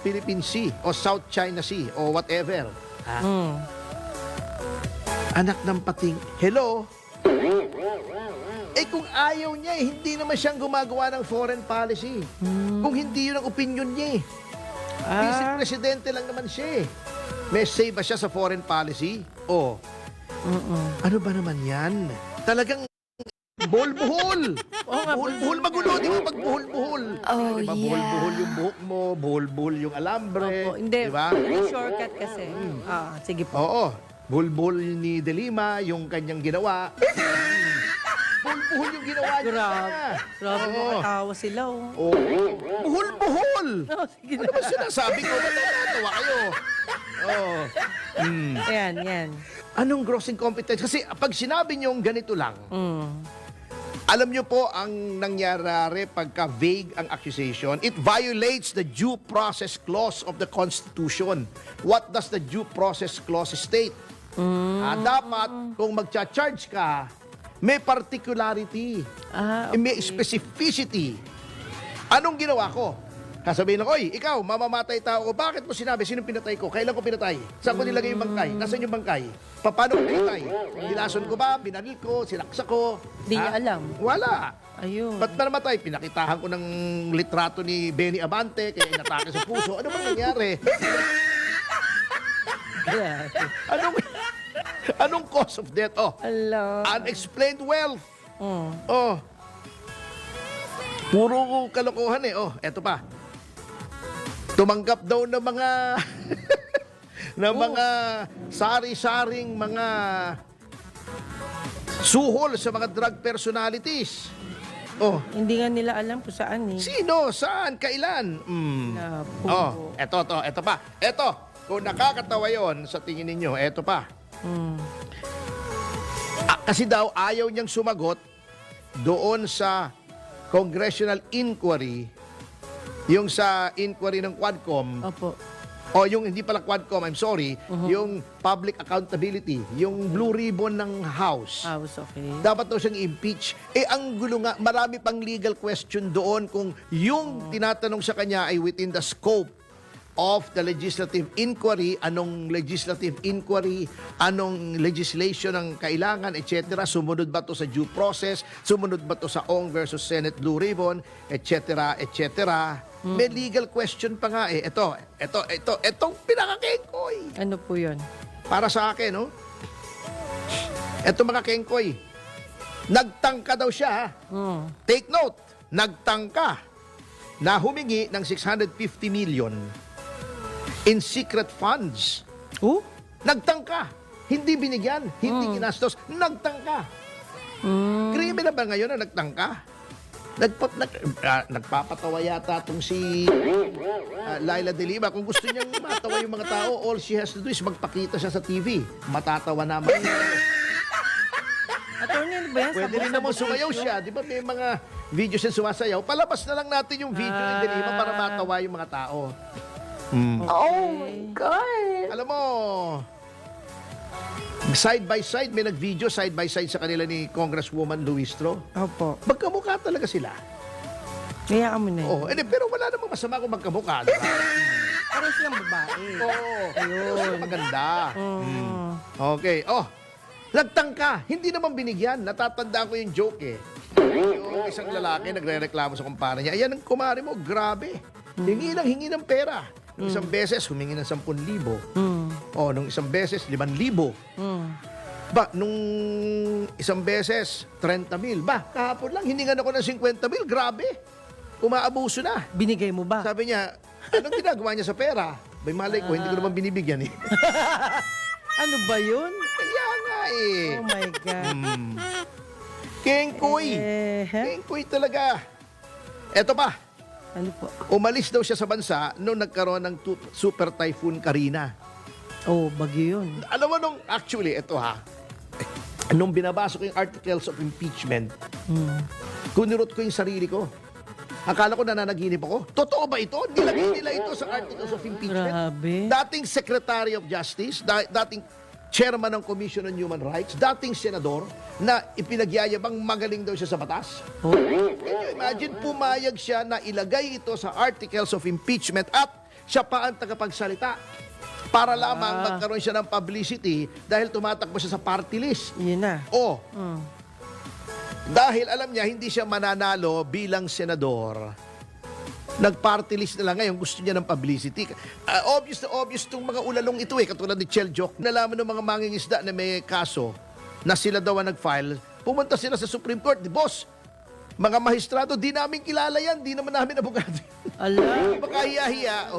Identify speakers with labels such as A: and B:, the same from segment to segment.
A: Philippine Sea o South China Sea o whatever. Ha? Anak ng pating, hello? Eh kung ayaw niya, hindi naman siyang gumagawa ng foreign policy. Kung hindi yun ang opinion niya. Vice Presidente lang naman siya. May say ba siya sa foreign policy? O, ano ba naman yan? Talagang buhol-buhol. Buhol-buhol, magulo, di ba? Pag buhol-buhol.
B: Oh,
A: diba,
B: yeah.
A: buhol-buhol yung buhok mo, buhol-buhol yung alambre.
C: Opo, hindi.
A: Diba?
C: May shortcut kasi. Sige po.
A: Oo. Buhol-buhol ni De Lima, yung kanyang ginawa. Buhol-buhol yung ginawa niya.
C: Grabe
A: Oo.
C: mo katawa sila.
A: Oo. Buhol-buhol.
C: Sige
A: Ano ba sinasabi ko? Ba't natawa kayo? Oo.
C: Yan.
A: Anong gross incompetence? Kasi pag sinabi niyong ganito lang, alam niyo po ang nangyari pagka vague ang accusation, it violates the due process clause of the Constitution. What does the due process clause state? Dapat, kung magcha-charge ka, may particularity, may specificity. Anong ginawa ko? Kasabihin lang, oy, ikaw, mamamatay tao ko. Bakit mo sinabi? Sinong pinatay ko? Kailan ko pinatay? Saan ko nilagay yung bangkay? Nasaan yung bangkay? Paano ko pinatay? Nilason ko ba? Binaril ko? Sinaksak ko?
C: Di niya alam.
A: Wala.
C: Ayun.
A: Ba't na namatay? Pinakitahan ko ng litrato ni Benny Abante, kaya inatake sa puso. Ano bang nangyari? Anong cause of death? Oh,
C: Hello.
A: unexplained wealth. Oh. Puro kalokohan eh. Oh, eto pa. Tumanggap daw ng mga ng mga sari-saring mga suhol sa mga drug personalities. Oh,
C: Hindi nga nila alam kung saan eh.
A: sino? Saan? Kailan?
C: Napo.
A: Oh, eto pa. Eto, kung nakakatawa yon sa tingin ninyo, eto pa. Kasi daw ayaw niyang sumagot doon sa congressional inquiry, yung sa inquiry ng Quadcom,
C: Opo.
A: o yung hindi pala Quadcom, I'm sorry, yung public accountability, yung blue ribbon ng House.
C: Okay.
A: Dapat daw siyang impeach. Eh, ang gulo nga, marami pang legal question doon kung yung tinatanong sa kanya ay within the scope of the legislative inquiry, anong legislative inquiry, anong legislation ang kailangan, etc. Sumunod ba to sa due process? Sumunod ba to sa Ong versus Senate Blue Ribbon, etc., etc. May legal question pa nga eh. Itong pinaka-kengkoy.
C: Ano po yun?
A: Para sa akin, no? Ito mga kengkoy. Nagtangka daw siya, ha? Take note, nagtangka na humingi ng 650 million in secret funds. Nagtangka. Hindi binigyan, hindi ginastos. Nagtangka. Krimen na ba ngayon na nagtangka? Nagpapatawa yata itong si Laila De Lima. Kung gusto niyang matawa yung mga tao, all she has to do is magpakita siya sa TV. Matatawa naman.
C: Attorney, ano ba yan?
A: Pwede rin naman sumayaw siya. Di ba may mga videos siya sumasayaw? Palabas na lang natin yung video ni De Lima para matawa yung mga tao.
B: Oh my God!
A: Alam mo, side by side, may nag-video side by side sa kanila ni Congresswoman Luistro.
C: Opo.
A: Magkamukha talaga sila.
C: Kaya mo na yun.
A: Oo, pero wala namang masama kung magkamukha. Diba?
C: Parang silang babae.
A: Oo, ayun. Maganda. Okay, nagtangka. Hindi naman binigyan. Natatanda ko yung joke eh. Yung isang lalaki nagre-reklamo sa kumpara niya. Ayan ang kumari mo, grabe. Hingi ng pera. Nung isang beses, humingi ng 10,000. Nung isang beses, 5,000. Nung isang beses, 30,000. Kahapon lang, hiningan ako ng 50,000. Grabe. Umaabuso na.
C: Binigay mo ba?
A: Sabi niya, anong ginagawa niya sa pera? Malay ko, hindi ko naman binibigyan eh.
C: Ano ba yun?
A: Kaya nga eh.
C: Oh my God.
A: Kengkoy. Kengkoy talaga. Eto pa.
C: Ano po?
A: Umalis daw siya sa bansa nung nagkaroon ng Super Typhoon Karina.
C: Bagyo yun.
A: Alam mo actually, ito ha, nung binabasa ko yung articles of impeachment, kunirot ko yung sarili ko. Akala ko nananaginip ako. Totoo ba ito? Nilagay nila ito sa articles of impeachment.
C: Grabe.
A: Dating Secretary of Justice, dating Chairman ng Commission on Human Rights, dating senador na ipinagyayabang magaling daw siya sa batas. Can you imagine, pumayag siya na ilagay ito sa articles of impeachment at siya pa ang tagapagsalita. Para lamang magkaroon siya ng publicity dahil tumatakbo siya sa party list.
C: Yun na.
A: O, dahil alam niya hindi siya mananalo bilang senador, nag-party list na lang ngayon, gusto niya ng publicity. Obvious na obvious itong mga ulalong ito katulad ni Chel Joc. Nalaman ng mga mangingisda na may kaso na sila daw ang nag-file, pumunta sila sa Supreme Court. Di boss, mga mahistrado, di namin kilala yan, di naman namin abogado.
C: Ala.
A: Baka hiya-hiya.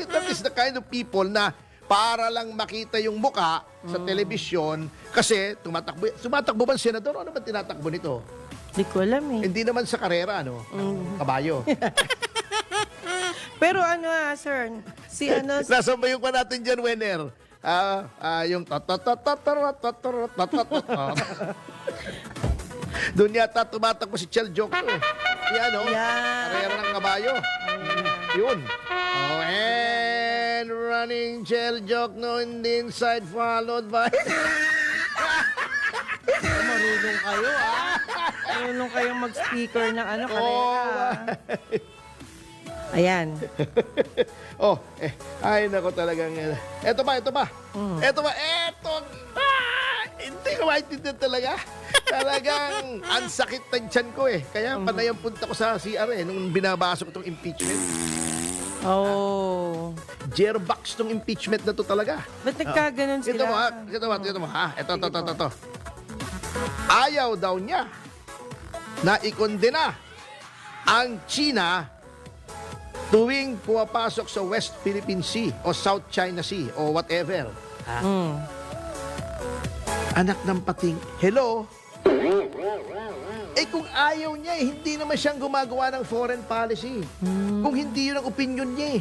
A: That is the kind of people na para lang makita yung muka sa telebisyon kasi tumatakbo ba ang senador? Ano ba tinatakbo nito?
C: Di ko alam eh.
A: Hindi naman sa karera, ano? Kabayo.
C: Pero ano sir, si ano,
A: Nasabayon pa natin dyan, Wenner. Yung doon yata tumatakbo si Chel Joc. Yan, oh.
C: Yan.
A: Karera ng kabayo. Yun. Oh, and running Chel Joc no in the inside followed by...
C: marunong kayo Marunong kayong mag-speaker ng ano, karera. Ayan.
A: Ay, nako talagang... Eto ba? Hindi ko maintindihan talaga. Talagang ang sakit ng tiyan ko Kaya panay ang punta ko sa CR nung binabasa ko itong impeachment.
C: Oh.
A: Jerbox tong impeachment na to talaga.
C: Ba't nagkaganon sila?
A: Ito mo ha. Ito. Ayaw daw niya na ikondena ang China tuwing pumapasok sa West Philippine Sea o South China Sea o whatever. Anak ng pating, hello? Kung ayaw niya hindi naman siyang gumagawa ng foreign policy. Kung hindi yun ang opinion niya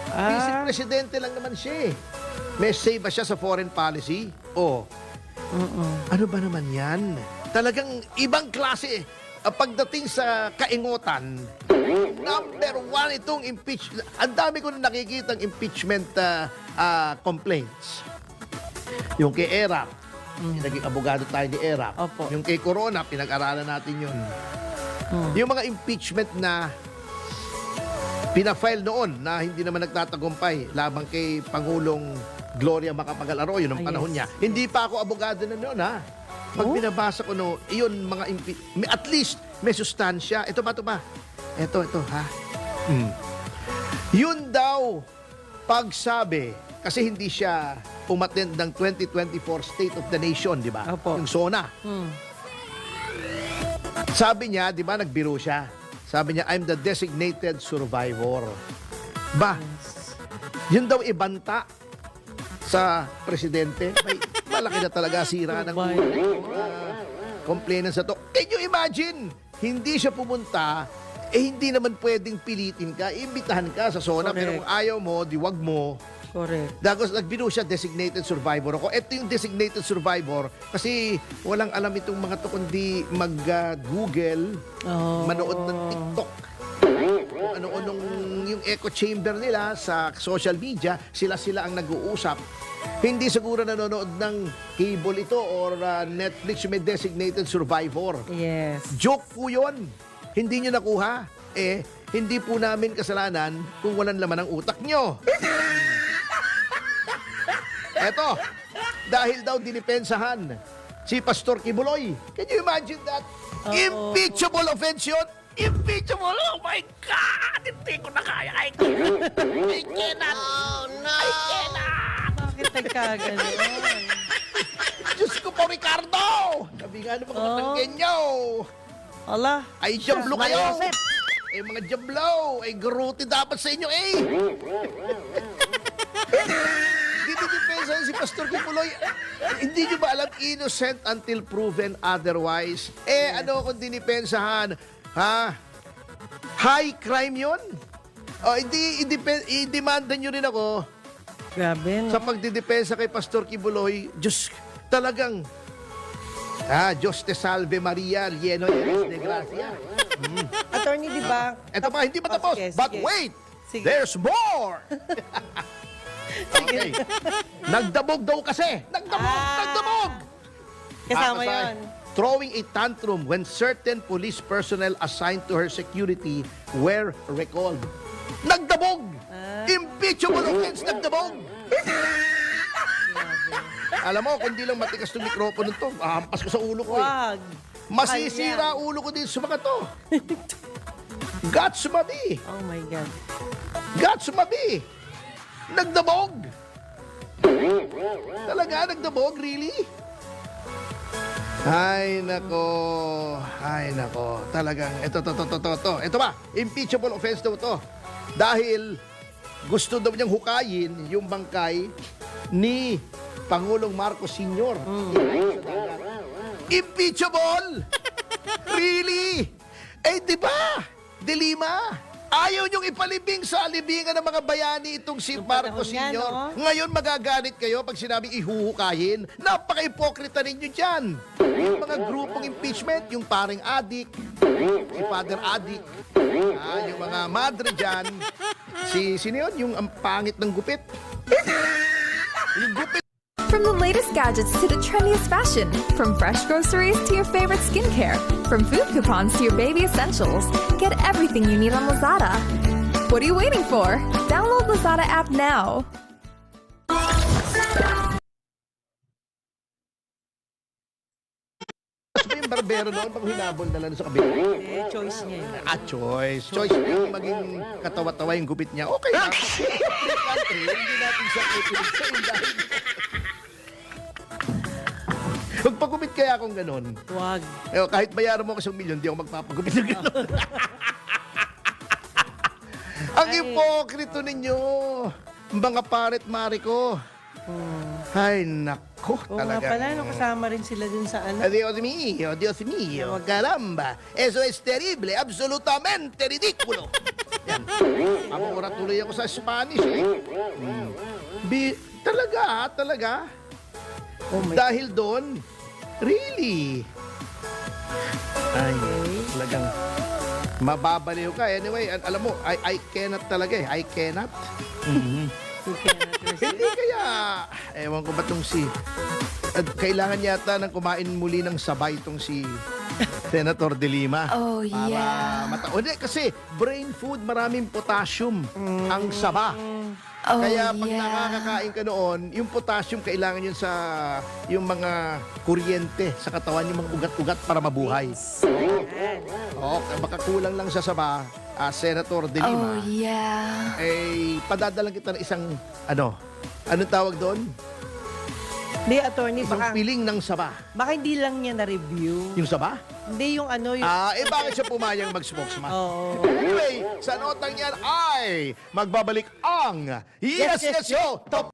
A: Vice Presidente lang naman siya May say ba siya sa foreign policy? Ano ba naman yan? Talagang ibang klase pagdating sa kaingutan. Number one itong impeachment. Ang dami ko na nakikita impeachment complaints. Yung kay ERAP, naging abogado tayo ni ERAP.
C: Opo.
A: Yung kay Corona, pinag-aralan natin yun. Yung mga impeachment na pina-file noon na hindi naman nagtatagumpay labang kay Pangulong Gloria Macapagal Arroyo nung panahon niya. Hindi pa ako abogado na noon Pag binabasa ko iyon mga at least may sustansya. Ito ba? Ito ha. Yun daw pagsabi kasi hindi siya umattend ng 2024 State of the Nation, di ba?
C: Opo.
A: Yung SONA. Sabi niya, di ba, nagbiro siya. Sabi niya, I'm the designated survivor. Yun daw ibanta sa presidente. May malaki na talaga sira ng complainants na to. Can you imagine? Hindi siya pumunta, hindi naman pwedeng pilitin ka, imbitahan ka sa SONA,
C: Correct.
A: pero kung ayaw mo, di wag mo.
C: Correct.
A: Dagos nagbiro siya, designated survivor ako. Ito yung designated survivor kasi walang alam itong mga to kundi mag-Google, manood ng TikTok. Kung ano-anong yung echo chamber nila sa social media, sila ang nag-uusap. Hindi siguro nanonood ng cable ito or Netflix yung may designated survivor.
C: Yes.
A: Joke po yun. Hindi nyo nakuha. Hindi po namin kasalanan kung walang laman ang utak nyo. Eto, dahil daw dinipensahan si Pastor Kibuloy. Can you imagine that? Impeachable offense yun? Impeachable? Oh my God! Hindi ko na kaya. I cannot. Oh no! I cannot!
C: Bakit nagkaganon?
A: Diyos ko po, Ricardo! Sabi nga ng mga katanggen nyo.
C: Ala.
A: Ay, jablo kayo! Mga jablo! Gruti dapat sa inyo Dinidepensahan si Pastor Kibuloy. Hindi nyo ba alam, innocent until proven otherwise? Ano kung dinipensahan? High crime yun? I-demanda nyo rin ako
C: Grabe, no?
A: sa pagdidepensa kay Pastor Kibuloy. Diyos, talagang Diyos te salve Maria, lleno eres de gracia.
C: Attorney, di ba?
A: Eto pa, hindi pa tapos.
C: Sige,
A: But
C: sige.
A: wait,
C: Sige.
A: there's more! Okay. Nagdabog daw kasi. Nagdabog!
C: Kasama
A: Papasay.
C: yon.
A: Throwing a tantrum when certain police personnel assigned to her security were recalled. Nagdabog Nagdabog! Impeachable offense, nagdabog! Alam mo, kung di lang matikas itong mikropono to, hampas ko sa ulo ko eh.
C: Wag.
A: Masisira ulo ko din sa mga to. God sumabi!
C: Oh my God.
A: God sumabi! Nagdabog! Talaga, nagdabog? Really? Ay, nako. Ay, nako. Talagang, ito. Ito ba? Impeachable offense daw to. Dahil gusto daw niyang hukayin yung bangkay ni Pangulong Marcos Sr. Impeachable! Really? Eh, di ba? Dilima. Ayaw niyong ipalibing sa alibingan ng mga bayani itong si Marcos
C: panahon nga,
A: Sr.
C: no?
A: Ngayon magagalit kayo pag sinabing ihuhukayin. Napaka-ipokrita ninyo dyan. Yung mga grupong impeachment, yung paring adik, si father adik, yung mga madre dyan, sino yun? Yung ang pangit ng gupit. Yung gupit.
D: From the latest gadgets to the trendiest fashion, from fresh groceries to your favorite skincare, from food coupons to your baby essentials, get everything you need on Lazada. What are you waiting for? Download Lazada app now.
A: Mas ba yung barbero noon pag hinabol na lang sa kabila?
C: Eh, choice niya yun.
A: Choice. Choice niya yung maging katawa-tawa yung gupit niya. Okay lang. Free country, hindi natin siya ipiligsain dahil... Magpagupit kaya akong ganun.
C: Wag.
A: Eh, kahit bayaran mo ako 1,000,000, di ako magpapagupit ng ganun. Ang ipokrito ninyo, mga paret-mari ko. Ay, nako,
C: Oo nga
A: talaga.
C: pala, no, kasama rin sila dun sa ano.
A: Dios mío, caramba. Eso es terrible, absolutamente ridículo. Yan. Amura tuloy ako sa Spanish eh. Talaga.
C: Oh my
A: Dahil doon, really. Ay, talagang mababaliw ka. Anyway, alam mo, I cannot talaga eh. I cannot. Hindi kaya, ewan ko ba itong kailangan yata nang kumain muli ng sabay itong si Senator De Lima.
B: Oh, yeah.
A: Hindi, kasi brain food, maraming potassium ang saba.
B: Oh,
A: Kaya pag
B: yeah.
A: nakakakain ka noon, yung potassium kailangan yun sa yung mga kuryente sa katawan, yung mga ugat-ugat para mabuhay. Oo, baka kulang lang sa saba, Senator De Lima.
B: Oh, yeah.
A: Eh, padadalang kita ng isang, anong tawag doon?
C: Hindi, attorney,
A: Isang
C: baka
A: piling ng saba.
C: hindi lang niya na-review.
A: Yung saba?
C: Hindi yung ano, yung...
A: Bakit siya pumayang mag-spokesman?
C: Oo.
A: Anyway, sa notang yan ay magbabalik ang Yes, Yes, Yo! Top